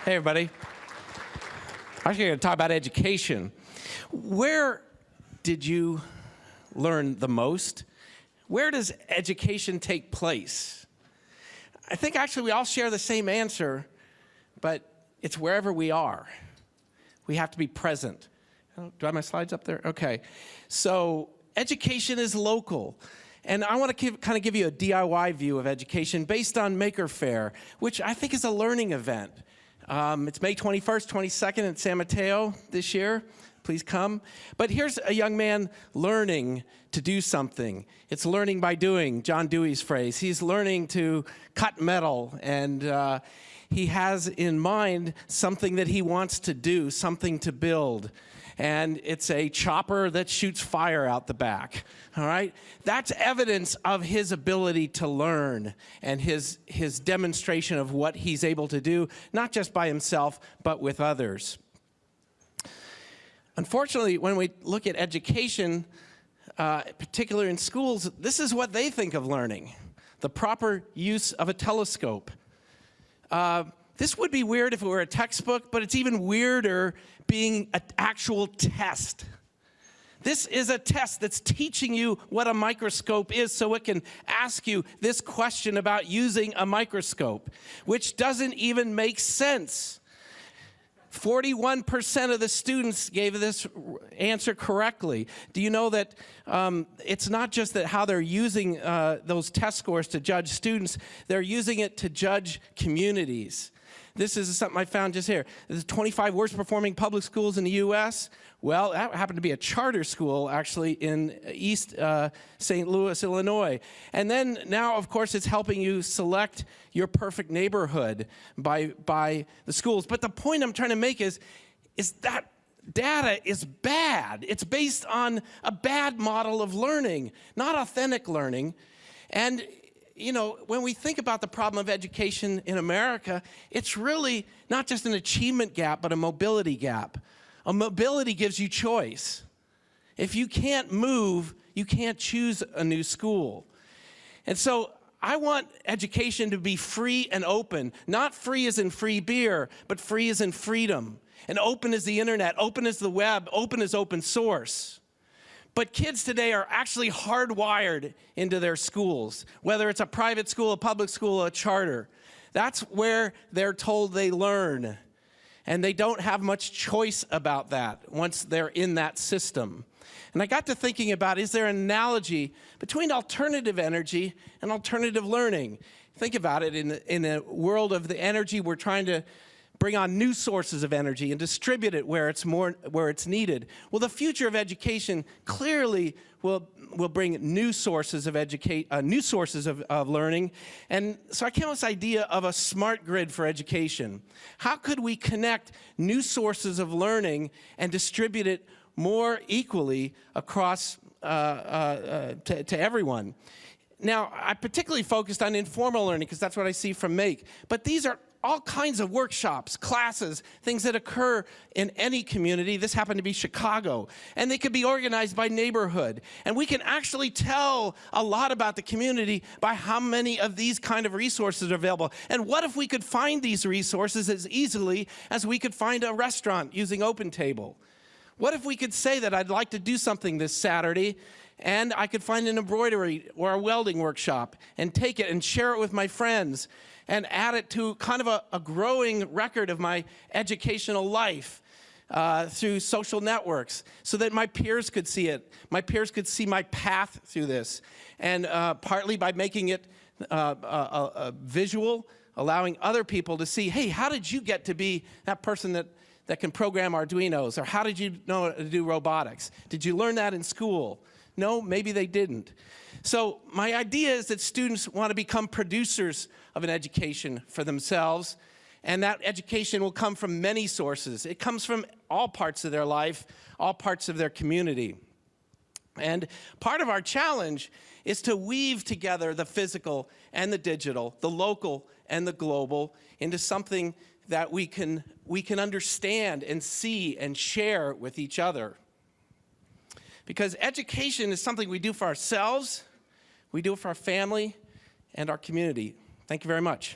Hey, everybody. I'm actually going to talk about education. Where did you learn the most? Where does education take place? I think actually we all share the same answer, but it's wherever we are. We have to be present. Do I have my slides up there? Okay. So education is local. And I want to kind of give you a DIY view of education based on Maker Faire, which I think is a learning event. It's May 21st, 22nd in San Mateo this year. Please come. But here's a young man learning to do something. It's learning by doing, John Dewey's phrase. He's learning to cut metal, and he has in mind something that he wants to do, something to build. And it's a chopper that shoots fire out the back, all right? That's evidence of his ability to learn and his demonstration of what he's able to do, not just by himself, but with others. Unfortunately, when we look at education, particularly in schools, this is what they think of learning: the proper use of a telescope. This would be weird if it were a textbook, but it's even weirder being an actual test. This is a test that's teaching you what a microscope is, so it can ask you this question about using a microscope, which doesn't even make sense. 41% of the students gave this answer correctly. Do you know that it's not just that how they're using those test scores to judge students, they're using it to judge communities. This is something I found just here. The 25 worst performing public schools in the U.S. Well, that happened to be a charter school, actually, in East St. Louis, Illinois. And then now, of course, it's helping you select your perfect neighborhood by the schools. But the point I'm trying to make is that data is bad. It's based on a bad model of learning, not authentic learning. And you know, when we think about the problem of education in America, it's really not just an achievement gap, but a mobility gap. A mobility gives you choice. If you can't move, you can't choose a new school. And so I want education to be free and open. Not free as in free beer, but free as in freedom. And open as the internet, open as the web, open as open source. But kids today are actually hardwired into their schools, whether it's a private school, a public school, a charter. That's where they're told they learn. And they don't have much choice about that once they're in that system. And I got to thinking about, is there an analogy between alternative energy and alternative learning? Think about it, in a world of the energy, we're trying to bring on new sources of energy and distribute it where it's needed. Well, the future of education clearly will bring new sources of learning. And so I came up with this idea of a smart grid for education. How could we connect new sources of learning and distribute it more equally across to everyone? Now, I particularly focused on informal learning because that's what I see from MAKE. But these are all kinds of workshops, classes, things that occur in any community. This happened to be Chicago. And they could be organized by neighborhood. And we can actually tell a lot about the community by how many of these kind of resources are available. And what if we could find these resources as easily as we could find a restaurant using OpenTable? What if we could say that I'd like to do something this Saturday, and I could find an embroidery or a welding workshop and take it and share it with my friends and add it to kind of a growing record of my educational life through social networks so that my peers could see it. My peers could see my path through this. And partly by making it visual, allowing other people to see, hey, how did you get to be that person that can program Arduinos? Or how did you know how to do robotics? Did you learn that in school? No, maybe they didn't. So my idea is that students want to become producers of an education for themselves, and that education will come from many sources. It comes from all parts of their life, all parts of their community. And part of our challenge is to weave together the physical and the digital, the local and the global, into something that we can understand and see and share with each other. Because education is something we do for ourselves, we do it for our family and our community. Thank you very much.